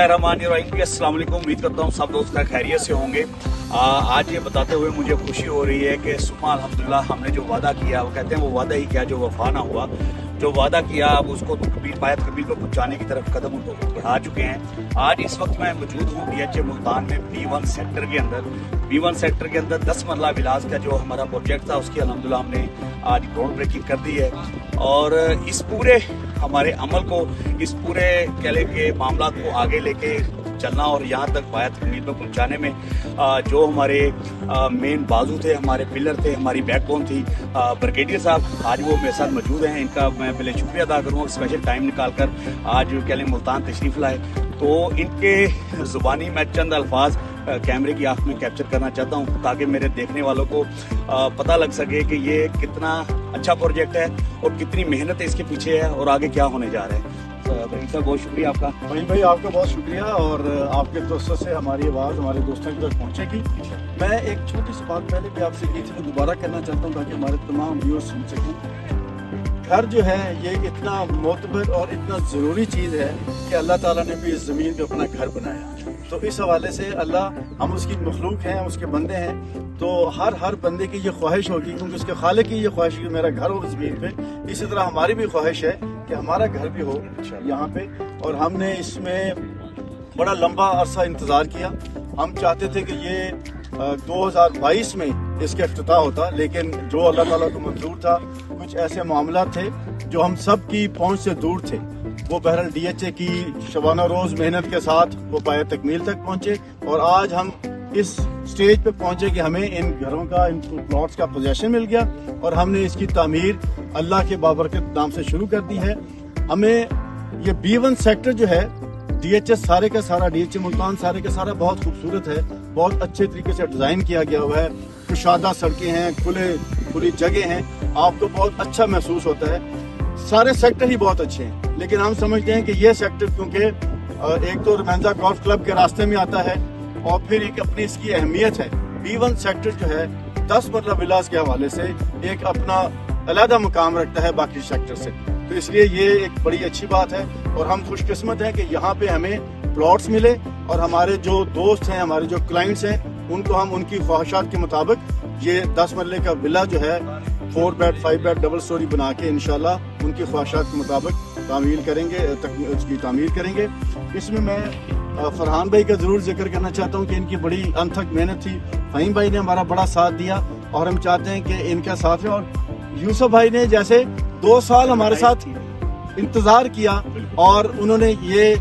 बिस्मिल्लाहिर्रहमानिर्रहीम। अस्सलाम वालेकुम। उम्मीद करता हूँ सब दोस्त खैरियत से होंगे। आज ये बताते हुए मुझे खुशी हो रही है कि सुबह अल्हम्दुलिल्लाह हमने जो वादा किया, वो कहते हैं वो वादा ही क्या जो वफा ना हुआ। जो वादा किया अब उसको पायत कबीर को पहुँचाने की तरफ कदम बढ़ा चुके हैं। आज इस वक्त मैं मौजूद हूँ DHA मुल्तान में B1 सेक्टर के अंदर। B1 सेक्टर के अंदर 10 मरला विलास का जो हमारा प्रोजेक्ट था उसकी अल्हम्दुलिल्लाह हमने आज ग्राउंड ब्रेकिंग कर दी है। और इस पूरे हमारे अमल को, इस पूरे कहले के मामला को आगे लेके चलना और यहाँ तक पायत कबीर में पहुँचाने में जो हमारे मेन बाजू थे, हमारे पिलर थे, हमारी बैकबोन थी, ब्रिगेडियर साहब आज वो मेरे साथ मौजूद हैं। इनका मैं पहले शुक्रिया अदा करूँगा, स्पेशल टाइम निकाल कर आज कहले मुल्तान तशरीफ़ लाए। तो इनके ज़ुबानी मैं चंद अल्फाज कैमरे की आँख में कैप्चर करना चाहता हूँ ताकि मेरे देखने वालों को पता लग सके कि ये कितना अच्छा प्रोजेक्ट है और कितनी मेहनत इसके पीछे है और आगे क्या होने जा रहा है। भाई साहब बहुत शुक्रिया आपका। भाई आपका बहुत शुक्रिया। और आपके दोस्तों से हमारी आवाज़ हमारे दोस्तों तक पहुँचेगी। मैं एक छोटी सी बात पहले भी आपसे की थी, तो दोबारा करना चाहता हूँ ताकि हमारे तमाम व्यूअर्स सुन सकें। घर जो है ये इतना मोतबर और इतना ज़रूरी चीज़ है कि अल्लाह ताला ने भी इस ज़मीन पे अपना घर बनाया। तो इस हवाले से अल्लाह, हम उसकी मखलूक हैं, हम उसके बंदे हैं, तो हर बंदे की ये ख्वाहिश होगी, क्योंकि उसके खालिक की ये ख्वाहिश है कि मेरा घर हो ज़मीन पे। इसी तरह हमारी भी ख्वाहिश है कि हमारा घर भी हो यहाँ पे। और हमने इसमें बड़ा लंबा अरसा इंतज़ार किया। हम चाहते थे कि ये 2022 में इसका इफ्तिताह होता, लेकिन जो अल्लाह ताला को मंजूर था, कुछ ऐसे मामला थे जो हम सब की पहुंच से दूर थे। वो बहरहाल DHA की शबाना रोज़ मेहनत के साथ वो पाया तकमील तक पहुंचे और आज हम इस स्टेज पे पहुंचे कि हमें इन घरों का, इन प्लॉट्स का पोजेशन मिल गया और हमने इसकी तामीर अल्लाह के बाबरकत नाम से शुरू कर दी है। हमें ये B1 सेक्टर जो है DHA सारे का सारा, DHA मुल्तान सारे का सारा बहुत खूबसूरत है, बहुत अच्छे तरीके से डिज़ाइन किया गया हुआ है। कुशादा सड़कें हैं, खुली जगह हैं, आपको बहुत अच्छा महसूस होता है। सारे सेक्टर ही बहुत अच्छे हैं, लेकिन हम समझते हैं कि ये सेक्टर क्योंकि एक तो रमैंजा गोल्फ क्लब के रास्ते में आता है और फिर एक अपनी इसकी अहमियत है। B1 सेक्टर जो है 10 मरला विलास के हवाले से एक अपना अलग मुकाम रखता है बाकी सेक्टर से, तो इसलिए ये एक बड़ी अच्छी बात है। और हम खुशकिस्मत हैं कि यहाँ पे हमें प्लॉट्स मिले और हमारे जो दोस्त हैं, हमारे जो क्लाइंट्स हैं, उनको हम उनकी ख्वाहिशात के मुताबिक ये 10 मरले का विला जो है 4 बेड 5 बेड डबल स्टोरी बना के इंशाल्लाह उनकी ख्वाहिशात के मुताबिक तामीर करेंगे, उसकी तामीर करेंगे। इसमें मैं फरहान भाई का ज़रूर जिक्र करना चाहता हूँ कि इनकी बड़ी अनथक मेहनत थी। फ़हीम भाई ने हमारा बड़ा साथ दिया और हम चाहते हैं कि इनका साथ है। और यूसुफ भाई ने जैसे 2 साल हमारे साथ इंतज़ार किया और उन्होंने ये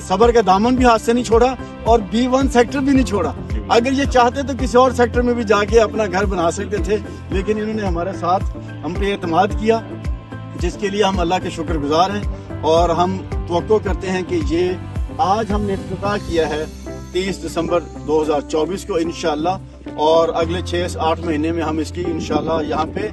सबर का दामन भी हाथ से नहीं छोड़ा और B1 सेक्टर भी नहीं छोड़ा। अगर ये चाहते तो किसी और सेक्टर में भी जाके अपना घर बना सकते थे, लेकिन इन्होंने हमारे साथ हम पे एतमाद किया, जिसके लिए हम अल्लाह के शुक्रगुजार हैं। और हम तवक्को करते हैं कि ये आज हमने इफ्तिताह किया है 30 दिसंबर 2024 को इंशाअल्लाह, और अगले 6-8 महीने में हम इसकी इंशाअल्लाह यहाँ पे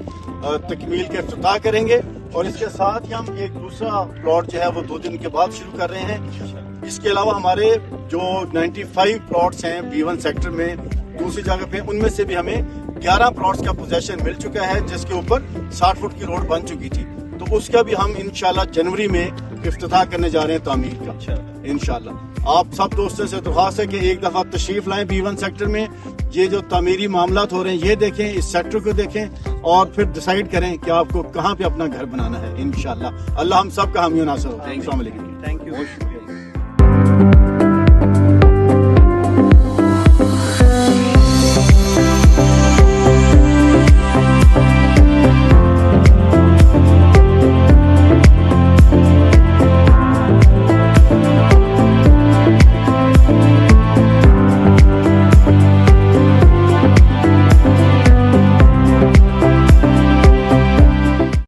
तकमील के इफ्तिताह करेंगे। और इसके साथ ही हम एक दूसरा प्लॉट जो है वो 2 दिन के बाद शुरू कर रहे हैं। इसके अलावा हमारे जो 95 प्लॉट्स हैं B1 सेक्टर में दूसरी जगह पे, उनमें से भी हमें 11 प्लॉट्स का पोजेशन मिल चुका है, जिसके ऊपर 60 फुट की रोड बन चुकी थी। तो उसका भी हम इंशाल्लाह जनवरी में इफ्तिताह करने जा रहे हैं तामीर का इंशाल्लाह। आप सब दोस्तों से दरख्वास्त है कि एक दफ़ा तशरीफ लाएं B1 सेक्टर में। ये जो तामीरी मामलात हो रहे हैं ये देखें, इस सेक्टर को देखें और फिर डिसाइड करें कि आपको कहाँ पे अपना घर बनाना है। इंशाल्लाह अल्लाह हम सब का हामी नासर हो। Thank you.